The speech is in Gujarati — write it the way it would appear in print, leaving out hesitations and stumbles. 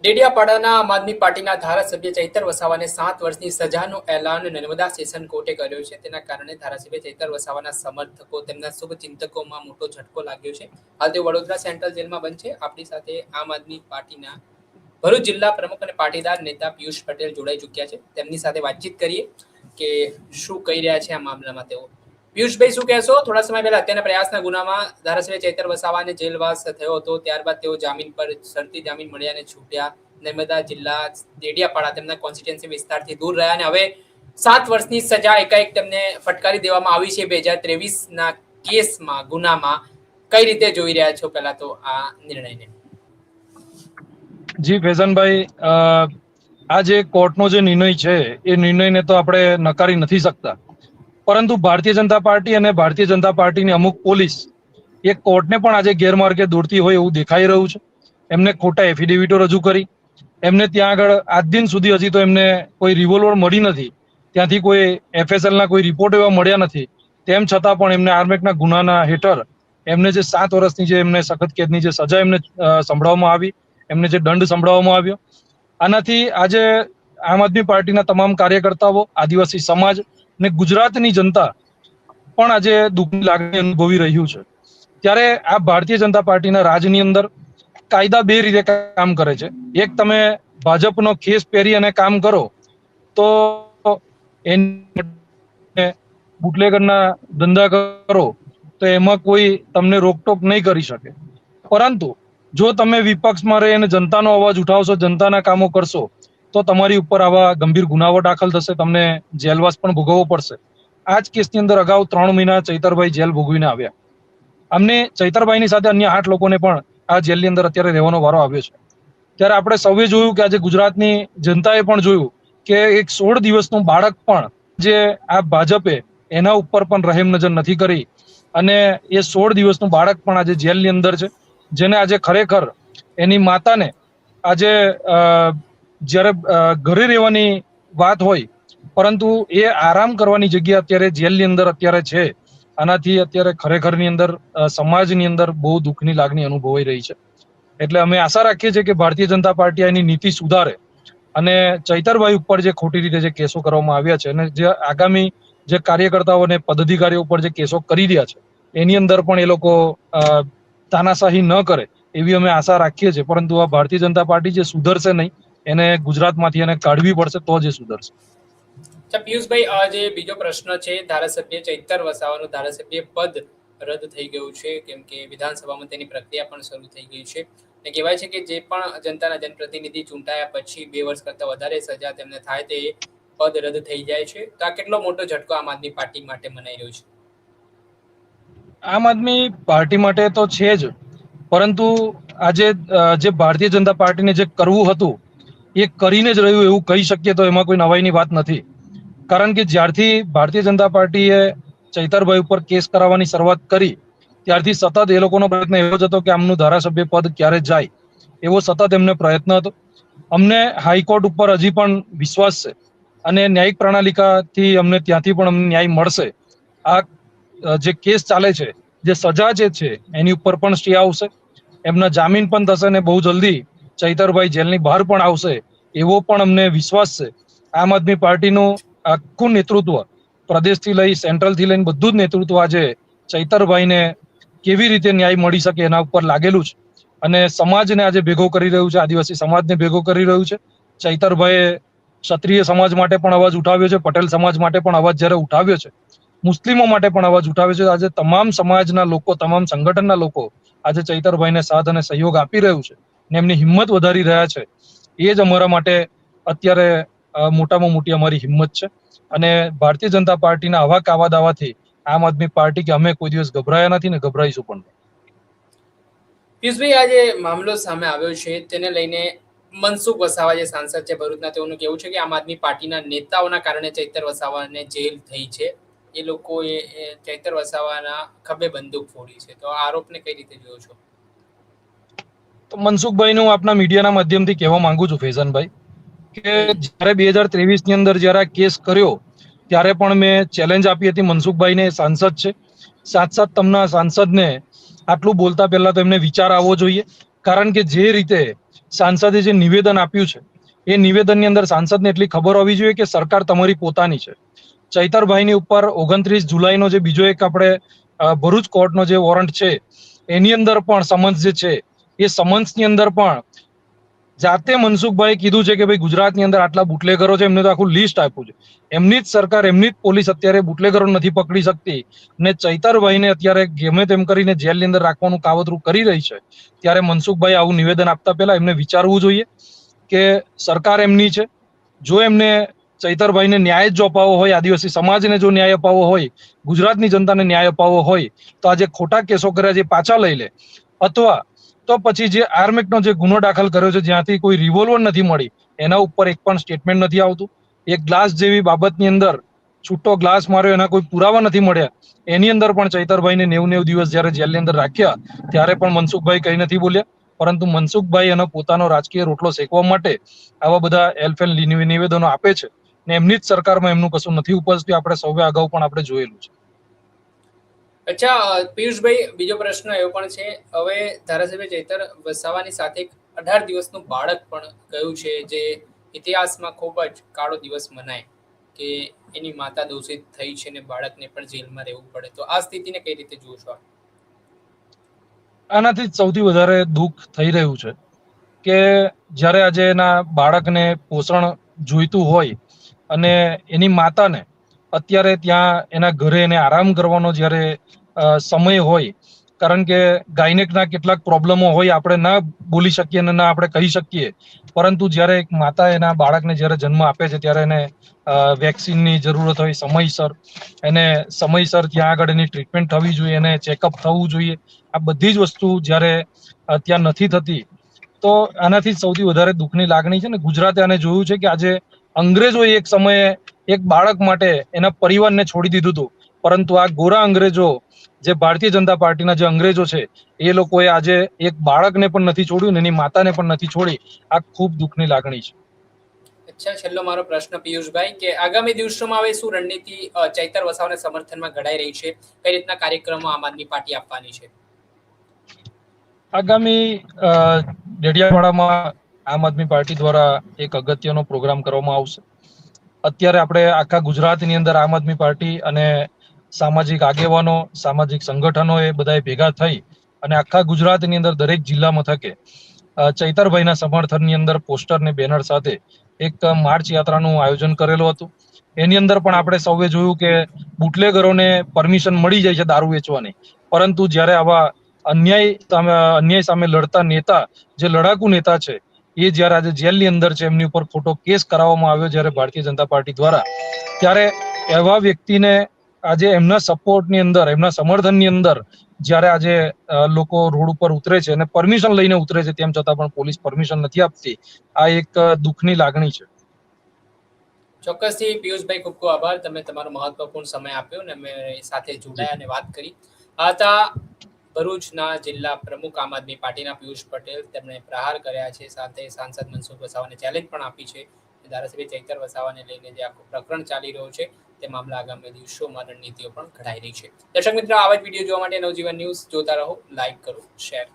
ડેડિયાપાડાના આમ આદમી પાર્ટીના ધારાસભ્ય ચૈતર વસાવાને 7 વર્ષની સજાનું એલાન નર્મદા સેશન કોર્ટે કર્યો છે. તેના કારણે ધારાસભ્ય ચૈતર વસાવાના સમર્થકો તેમના શુભચિંતકોમાં મોટો ઝટકો લાગ્યો છે. હાલ તેઓ વડોદરા સેન્ટ્રલ જેલમાં બંધ છે. આપણી સાથે આમ આદમી પાર્ટીના ભરૂચ જિલ્લા પ્રમુખ અને પાટીદાર નેતા પિયુષ પટેલ જોડાઈ ચૂક્યા છે. તેમની સાથે વાતચીત કરીએ કે શું કહી રહ્યા છે આ મામલામાં તેઓ. પિયુષભાઈ, શું કહેશો? થોડા સમય પહેલા હત્યાના પ્રયાસના ગુનામાં ધારાસભ્ય ચૈતર વસાવાને જેલવાસ થયો હતો. ત્યારબાદ તેઓ જામીન પર શરતી જામીન મળ્યા અને છૂટ્યા. નર્મદા જિલ્લા ડેડિયાપાડા તેમના કોન્સ્ટિટ્યુન્સી વિસ્તારથી દૂર રહ્યા અને હવે 7 વર્ષની સજા એકાએક તેમને ફટકારી દેવામાં આવી છે 2023ના કેસમાં, ગુનામાં. કઈ રીતે જોઈ રહ્યા છો પહેલા તો આ નિર્ણયને? જી ફેઝનભાઈ, આ જે કોર્ટનો જે નિર્ણય છે એ નિર્ણયને તો આપણે નકારી નથી શકતા, પરંતુ ભારતીય જનતા પાર્ટી અને ભારતીય જનતા પાર્ટીની અમુક પોલીસ એ કોર્ટને પણ આજે ગેરમાર્ગે દોરતી હોય એવું દેખાઈ રહ્યું છે. એમને ખોટા એફિડેવિટો રજૂ કરી, એમને ત્યાં આગળ આજ દિન સુધી હજી તો એમને કોઈ રિવોલ્વર મળી નથી, ત્યાંથી કોઈ એફએસએલના કોઈ રિપોર્ટ એવા મળ્યા નથી. તેમ છતાં પણ એમને આર્મેકના ગુનાના હેઠળ એમને જે 7 વર્ષની જે એમને સખત કેદની જે સજા એમને સંભળાવવામાં આવી, એમને જે દંડ સંભળાવવામાં આવ્યો, આનાથી આજે આમ આદમી પાર્ટીના તમામ કાર્યકર્તાઓ, આદિવાસી સમાજ અને ગુજરાતની જનતા પણ આજે દુઃખની લાગણી અનુભવી રહ્યું છે. ત્યારે આ ભારતીય જનતા પાર્ટીના રાજની અંદર કાયદા બે રીતે કામ કરે છે. એક, તમે ભાજપનો ખેસ પહેરી અને કામ કરો તો બુટલેગરના ધંધા કરો તો એમાં કોઈ તમને રોકટોક નહીં કરી શકે. પરંતુ જો તમે વિપક્ષમાં રહી અને જનતાનો અવાજ ઉઠાવશો, જનતાના કામો કરશો, તો તમારી ઉપર આવા ગંભીર ગુનાઓ દાખલ થશે, તમને જેલવાસ પણ ભોગવવો પડશે. આ જ કેસની અંદર અગાઉ 3 મહિના ચૈતરભાઈ જેલ ભોગવીને આવ્યા. અમને ચૈતરભાઈની સાથે અન્ય 8 લોકોને પણ આ જેલની અંદર અત્યારે રહેવાનો વારો આવ્યો છે. ત્યારે આપણે સૌએ જોયું કે આજે ગુજરાતની જનતાએ પણ જોયું કે એક 16 દિવસનું બાળક પણ જે આ ભાજપે એના ઉપર પણ રહેમ નજર નથી કરી અને એ 16 દિવસનું બાળક પણ આજે જેલની અંદર છે, જેને આજે ખરેખર એની માતાને આજે જ્યારે ઘરે રહેવાની વાત હોય, પરંતુ એ આરામ કરવાની જગ્યા અત્યારે જેલની અંદર અત્યારે છે. આનાથી અત્યારે ખરેખરની અંદર સમાજની અંદર બહુ દુઃખની લાગણી અનુભવાઈ રહી છે. એટલે અમે આશા રાખીએ છીએ કે ભારતીય જનતા પાર્ટી એની નીતિ સુધારે અને ચૈતરભાઈ ઉપર જે ખોટી રીતે જે કેસો કરવામાં આવ્યા છે અને જે આગામી જે કાર્યકર્તાઓ અને પદાધિકારીઓ ઉપર જે કેસો કરી રહ્યા છે એની અંદર પણ એ લોકો તાનાશાહી ન કરે એવી અમે આશા રાખીએ છીએ. પરંતુ આ ભારતીય જનતા પાર્ટી જે સુધરશે નહીં, એને ગુજરાતમાંથી એને કાઢવી પડશે તો જે સુધરશે. પિયુષભાઈ, આ જે બીજો પ્રશ્ન છે, ધારાસભ્ય ચૈતર વસાવાનું ધારાસભ્ય પદ રદ થઈ ગયું છે, કેમ કે વિધાનસભામાં તેની પ્રક્રિયા પણ શરૂ થઈ ગઈ છે. અને કહેવાય છે કે જે પણ જનતાના જનપ્રતિનિધિ ચૂંટાયા પછી 2 વર્ષ કરતાં વધારે સજા તેમને થાય તે પદ રદ થઈ જાય છે. તો આ કેટલો મોટો ઝટકો આમ આદમી પાર્ટી માટે મનાઈ રહ્યો છે? આમ આદમી પાર્ટી માટે તો છે જ, પરંતુ આજે જે ભારતીય જનતા પાર્ટીને જે કરવું હતું એ કરીને જ રહ્યું એવું કહી શકીએ તો એમાં કોઈ નવાઈની વાત નથી. કારણ કે જ્યારથી ભારતીય જનતા પાર્ટીએ ચૈતરભાઈ ઉપર કેસ કરાવવાની શરૂઆત કરી ત્યારથી સતત એ લોકોનો પ્રયત્ન એવો જ હતો કે આમનું ધારાસભ્ય પદ ક્યારે જાય, એવો સતત એમને પ્રયત્ન હતો. અમને હાઈકોર્ટ ઉપર હજી પણ વિશ્વાસ છે અને ન્યાયિક પ્રણાલિકાથી અમને ત્યાંથી પણ અમને ન્યાય મળશે. આ જે કેસ ચાલે છે, જે સજા જે છે એની ઉપર પણ સ્ટે આવશે, એમના જામીન પણ થશે અને બહુ જલ્દી ચૈતરભાઈ જેલની બહાર પણ આવશે એવો પણ અમને વિશ્વાસ છે. આમ આદમી પાર્ટીનું આખું નેતૃત્વ, પ્રદેશથી લઈ સેન્ટ્રલથી લઈને બધું જ નેતૃત્વ આજે ચૈતરભાઈને કેવી રીતે ન્યાય મળી શકે એના ઉપર લાગેલું છે અને સમાજને આજે ભેગો કરી રહ્યું છે, આદિવાસી સમાજને ભેગો કરી રહ્યું છે. ચૈતરભાઈએ ક્ષત્રિય સમાજ માટે પણ અવાજ ઉઠાવ્યો છે, પટેલ સમાજ માટે પણ અવાજ જ્યારે ઉઠાવ્યો છે, મુસ્લિમો માટે પણ અવાજ ઉઠાવ્યો છે. આજે તમામ સમાજના લોકો, તમામ સંગઠનના લોકો આજે ચૈતરભાઈને સાથ અને સહયોગ આપી રહ્યું છે ને એમની હિંમત વધારી રહ્યા છે. એ જ અમારા માટે અત્યારે મોટામાં મોટી અમારી હિંમત છે. અને ભારતીય જનતા પાર્ટીના આવા કાવા દાવાથી આમ આદમી પાર્ટી કે અમે કોઈ દિવસ ગભરાયા નથી ને ગભરાઈશું પણ નહીં. પિયુષભાઈ, આ જે મામલો સામે આવ્યો છે તેને લઈને મનસુખ વસાવા જે સાંસદ છે ભરૂચના, તેઓનું કહેવું છે કે આમ આદમી પાર્ટીના નેતાઓના કારણે ચૈતર વસાવાને જેલ થઈ છે. એ લોકોએ ચૈતર વસાવાના ખભે બંદૂક ફોડી છે. તો આ આરોપને કઈ રીતે જોયો છો? તો મનસુખભાઈને હું આપના મીડિયાના માધ્યમથી કહેવા માંગુ છું ફેઝનભાઈ કે જ્યારે 2023ની અંદર જ્યારે આ કેસ કર્યો ત્યારે પણ મેં ચેલેન્જ આપી હતી મનસુખભાઈને, સાંસદ છે. સાથ તમના સાંસદને આટલું બોલતા પહેલા તો એમને વિચાર આવવો જોઈએ. કારણ કે જે રીતે સાંસદે જે નિવેદન આપ્યું છે એ નિવેદનની અંદર સાંસદને એટલી ખબર હોવી જોઈએ કે સરકાર તમારી પોતાની છે. ચૈતરભાઈની ઉપર 29 જુલાઈનો જે બીજો એક આપણે ભરૂચ કોર્ટનો જે વોરંટ છે એની અંદર પણ સમન્સ જે છે એ સમન્સની અંદર પણ જાતે મનસુખભાઈ કીધું છે કે ભાઈ ગુજરાતની અંદર આટલા બુટલેગરો છે, એમને તો આખું લિસ્ટ આપ્યું છે. એમની જ સરકાર, એમની જ પોલીસ અત્યારે બુટલેગરો નથી પકડી શકતી ને ચૈતરભાઈને અત્યારે ગમે તેમ કરીને જેલની અંદર રાખવાનું કાવતરું કરી રહી છે. ત્યારે મનસુખભાઈ આવું નિવેદન આપતા પહેલા એમને વિચારવું જોઈએ કે સરકાર એમની છે. જો એમને ચૈતરભાઈને ન્યાય જ અપાવવો હોય, આદિવાસી સમાજને જો ન્યાય અપાવવો હોય, ગુજરાતની જનતાને ન્યાય અપાવવો હોય તો આજે ખોટા કેસો કર્યા છે પાછા લઈ લે, અથવા તો પછી જે આર્મેક્ટનો જે ગુનો દાખલ કર્યો છે જ્યાંથી કોઈ રિવોલ્વર નથી મળી એના ઉપર એક પણ સ્ટેટમેન્ટ નથી આવતું. એક ગ્લાસ જેવી બાબતની અંદર છૂટો ગ્લાસ માર્યો, એના કોઈ પુરાવા નથી મળ્યા, એની અંદર પણ ચૈતરભાઈને 90 દિવસ જ્યારે જેલની અંદર રાખ્યા ત્યારે પણ મનસુખભાઈ કઈ નથી બોલ્યા. પરંતુ મનસુખભાઈ એનો પોતાનો રાજકીય રોટલો શેકવા માટે આવા બધા એલફેલ નિવેદનો આપે છે ને એમની જ સરકારમાં એમનું કશું નથી ઉપજતું. આપણે સૌએ અગાઉ પણ આપણે જોયેલું છે. અચ્છા પિયુષભાઈ, બીજો પ્રશ્ન એવો પણ છે, હવે ધારાસભ્ય ચૈતર વસાવાની સાથે 18 દિવસનું બાળક પણ ગયું છે, જે ઇતિહાસમાં ખૂબ જ કાળો દિવસ મનાય કે એની માતા દોષિત થઈ છે ને બાળકને પણ જેલમાં રહેવું પડે. તો આ સ્થિતિને કઈ રીતે જુઓ છો? આનાથી સૌથી વધારે દુઃખ થઈ રહ્યું છે કે જ્યારે આજે એના બાળકને પોષણ જોઈતું હોય અને એની માતાને અત્યારે ત્યાં એના ઘરે એને આરામ કરવાનો જ્યારે સમય હોય, કારણ કે ગાયનેકના કેટલાક પ્રોબ્લેમો હોય, આપણે ના બોલી શકીએ અને ના આપણે કહી શકીએ, પરંતુ જ્યારે એક માતા એના બાળકને જ્યારે જન્મ આપે છે ત્યારે એને વેક્સિનની જરૂરત હોય, સમયસર ત્યાં આગળ એની ટ્રીટમેન્ટ થવી જોઈએ, એને ચેકઅપ થવું જોઈએ. આ બધી જ વસ્તુ જ્યારે ત્યાં નથી થતી તો આનાથી સૌથી વધારે દુઃખની લાગણી છે ને ગુજરાતે આને જોયું છે કે આજે અંગ્રેજોએ એક સમયે એક બાળક માટે એના પરિવારને છોડી દીધું હતું, પરંતુ આ ગોરા અંગ્રેજો, જે ભારતીય જનતા પાર્ટીના જે અંગ્રેજો છે, એ લોકોએ આજે એક બાળકને પણ નથી છોડ્યું ને એની માતાને પણ નથી છોડી. આ ખૂબ દુઃખની લાગણી છે. અચ્છા, છેલ્લો મારો પ્રશ્ન પિયુષભાઈ, કે આગામી દિવસોમાં હવે શું રણનીતિ ચૈતર વસાવાના સમર્થનમાં ઘડાઈ રહી છે? કઈ રીતના કાર્યક્રમો આમ આદમી પાર્ટી આપવાની છે? આગામી ડેડિયાપાડામાં આમ આદમી પાર્ટી દ્વારા એક અગત્યનો પ્રોગ્રામ કરવામાં આવશે. અત્યારે આપણે આખા ગુજરાતની અંદર આમ આદમી પાર્ટી અને સામાજિક આગેવાનો, સામાજિક સંગઠનો એ બધાએ ભેગા થઈ અને આખા ગુજરાતની અંદર દરેક જિલ્લા મથકે ચૈતરભાઈના સમર્થનની અંદર પોસ્ટર ને બેનર સાથે એક માર્ચ યાત્રાનું આયોજન કરેલું હતું. એની અંદર પણ આપણે સૌએ જોયું કે બુટલેગરોને પરમિશન મળી જાય છે દારૂ વેચવાની, પરંતુ જ્યારે આવા અન્યાય સામે લડતા નેતા, જે લડાકુ નેતા છે, એ જ્યારે આજે જેલની અંદર છે, એમની ઉપર ખોટો કેસ કરાવવામાં આવ્યો જ્યારે ભારતીય જનતા પાર્ટી દ્વારા, ત્યારે એવા વ્યક્તિને આજે એમના સપોર્ટની અંદર, એમના સમર્થનની અંદર જ્યારે આજે લોકો રોડ ઉપર ઉતરે છે અને પરમિશન લઈને ઉતરે છે, તેમ છતાં પણ પોલીસ પરમિશન નથી આપતી. આ એક દુઃખની લાગણી છે. ચોક્કસથી પિયુષભાઈ, ખૂબ ખૂબ આભાર. તમે તમારો મહત્વપૂર્ણ સમય આપ્યો અને અમે સાથે જોડાયા અને વાત કરી. આ હતા ભરૂચના જિલ્લા પ્રમુખ આમ આદમી પાર્ટીના પિયુષ પટેલ. તેમણે પ્રહાર કર્યા છે, સાથે સાંસદ મનસુખ વસાવાને ચેલેન્જ પણ આપી છે. ધારાસભ્ય ચૈતર વસાવાને લઈને જે આખું પ્રકરણ ચાલી રહ્યું છે તે મામલા આગામી દિવસોમાં રણનીતિઓ પણ ઘડાઈ રહી છે. દર્શક મિત્રો, આવા જ વિડીયો જોવા માટે નવજીવન ન્યૂઝ જોતા રહો, લાઈક કરો, શેર.